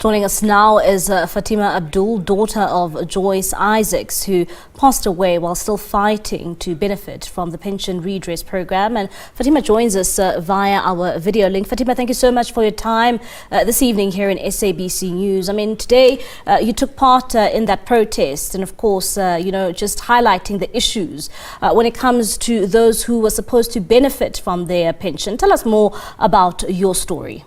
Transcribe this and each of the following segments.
Joining us now is Fatima Abdul, daughter of Joyce Isaacs, who passed away while still fighting to benefit from the pension redress program. And Fatima joins us via our video link. Fatima, thank you so much for your time this evening here in SABC News. I mean, today you took part in that protest and, of course, just highlighting the issues when it comes to those who were supposed to benefit from their pension. Tell us more about your story.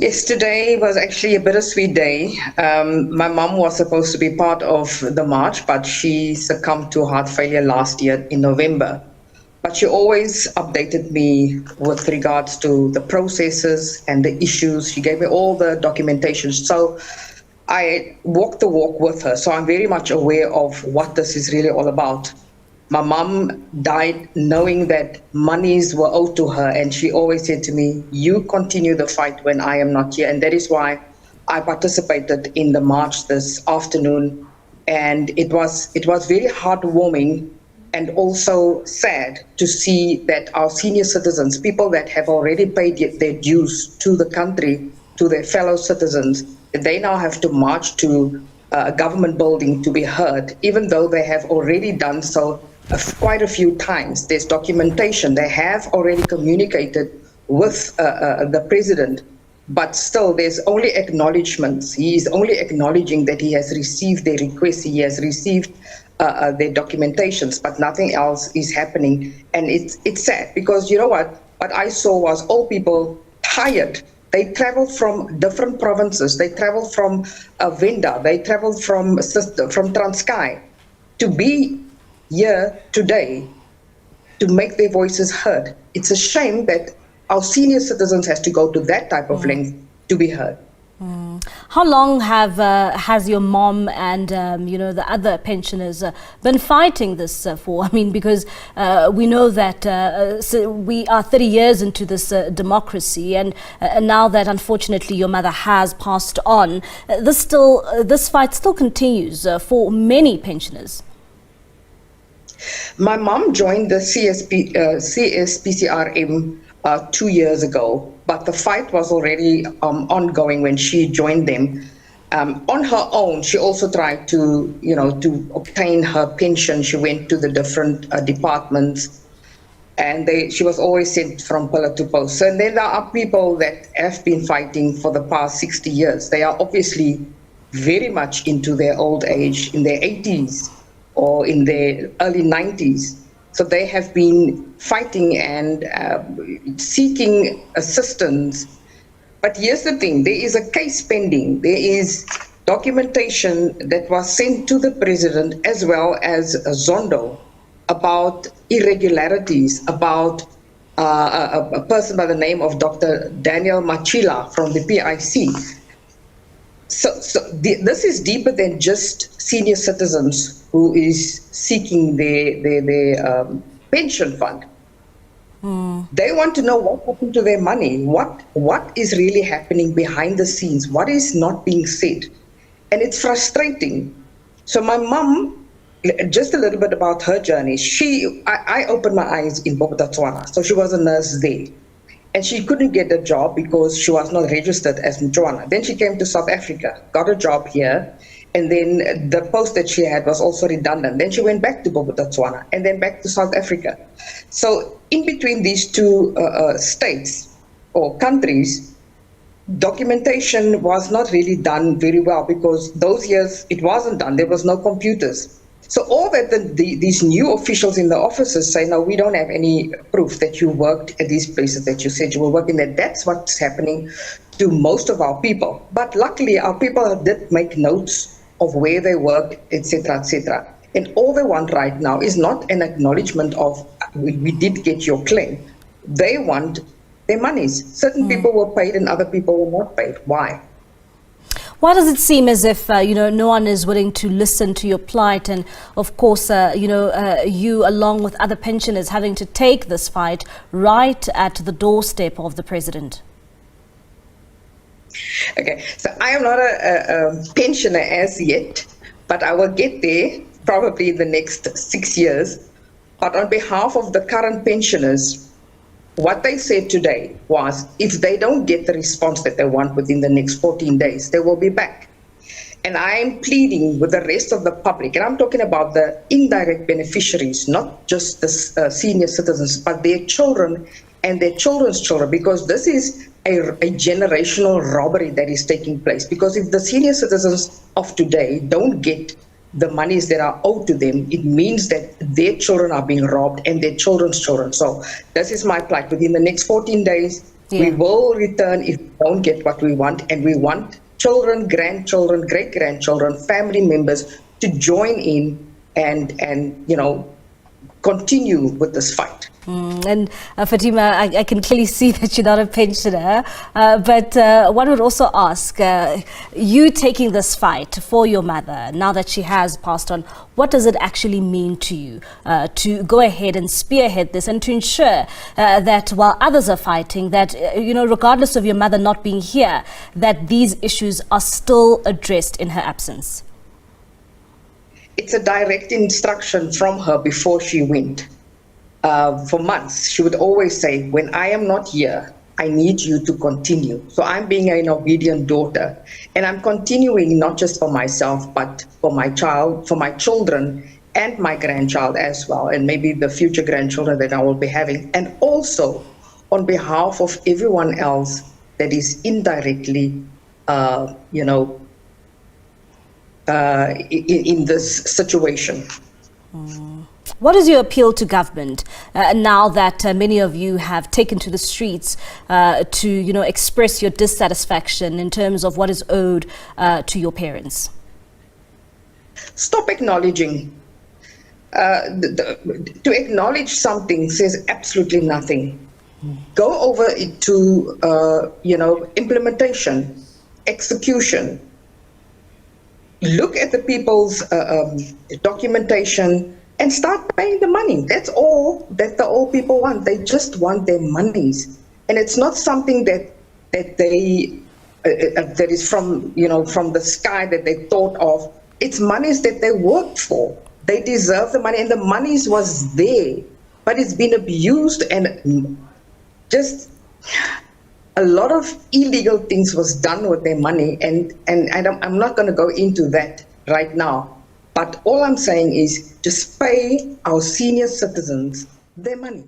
Yes, today was actually a bittersweet day. My mum was supposed to be part of the march, but she succumbed to heart failure last year in November. But she always updated me with regards to the processes and the issues. She gave me all the documentation. So I walked the walk with her. So I'm very much aware of what this is really all about. My mum died knowing that monies were owed to her, and she always said to me, you continue the fight when I am not here. And that is why I participated in the march this afternoon. And it was very heartwarming and also sad to see that our senior citizens, people that have already paid their dues to the country, to their fellow citizens, they now have to march to a government building to be heard, even though they have already done so quite a few times. There's documentation. They have already communicated with the president, but still there's only acknowledgements. He is only acknowledging that he has received their requests, he has received their documentations, but nothing else is happening. And it's sad because you know what I saw was all people tired. They traveled from different provinces. They traveled from Venda. They traveled from Transkei to be here today to make their voices heard. It's a shame that our senior citizens has to go to that type of length to be heard. How long has your mom and the other pensioners been fighting this for? I mean, because we know that we are 30 years into this democracy, and now that unfortunately your mother has passed on, this fight still continues for many pensioners. My mom joined the CSPCRM 2 years ago, but the fight was already ongoing when she joined them. On her own, she also tried to obtain her pension. She went to the different departments, and she was always sent from pillar to post. And then there are people that have been fighting for the past 60 years. They are obviously very much into their old age, in their 80s or in their early 90s. So they have been fighting and seeking assistance. But here's the thing, there is a case pending. There is documentation that was sent to the president as well as Zondo about irregularities, about a person by the name of Dr. Daniel Machila from the PIC. So this is deeper than just senior citizens who is seeking their pension fund. They want to know what happened to their money, what is really happening behind the scenes, what is not being said. And it's frustrating. So my mom, just a little bit about her journey, I opened my eyes in Botswana, so she was a nurse there. And she couldn't get a job because she was not registered as Mtswana. Then she came to South Africa, got a job here, and then the post that she had was also redundant. Then she went back to Botswana and then back to South Africa. So in between these two states or countries, documentation was not really done very well because those years it wasn't done. There was no computers. So all that these new officials in the offices say, no, we don't have any proof that you worked at these places that you said you were working at. That's what's happening to most of our people. But luckily, our people did make notes of where they worked, etc., etc. And all they want right now is not an acknowledgement of, we did get your claim. They want their monies. Certain people were paid and other people were not paid. Why? Why does it seem as if, no one is willing to listen to your plight, and of course, you along with other pensioners having to take this fight right at the doorstep of the president? Okay, so I am not a pensioner as yet, but I will get there probably in the next 6 years. But on behalf of the current pensioners, what they said today was if they don't get the response that they want within the next 14 days, they will be back. And I am pleading with the rest of the public, and I'm talking about the indirect beneficiaries, not just the senior citizens, but their children and their children's children, because this is a generational robbery that is taking place. Because if the senior citizens of today don't get the monies that are owed to them, it means that their children are being robbed and their children's children. So this is my plight. Within the next 14 days, we will return if we don't get what we want, and we want children, grandchildren, great-grandchildren, family members to join in and continue with this fight. And Fatima, I can clearly see that you're not a pensioner, but one would also ask, you taking this fight for your mother, now that she has passed on, what does it actually mean to you to go ahead and spearhead this and to ensure that while others are fighting, that, regardless of your mother not being here, that these issues are still addressed in her absence? It's a direct instruction from her before she went. For months, she would always say, when I am not here, I need you to continue. So I'm being an obedient daughter, and I'm continuing not just for myself, but for my child, for my children, and my grandchild as well, and maybe the future grandchildren that I will be having, and also on behalf of everyone else that is indirectly, in this situation. What is your appeal to government now that many of you have taken to the streets to express your dissatisfaction in terms of what is owed to your parents? Stop acknowledging. To acknowledge something says absolutely nothing. Go over it to implementation, execution. Look at the people's documentation and start paying the money. That's all that the old people want. They just want their monies, and it's not something that they that is from the sky that they thought of. It's monies that they worked for. They deserve the money, and the monies was there, but it's been abused, and just a lot of illegal things was done with their money, and I'm not going to go into that right now. But all I'm saying is just pay our senior citizens their money.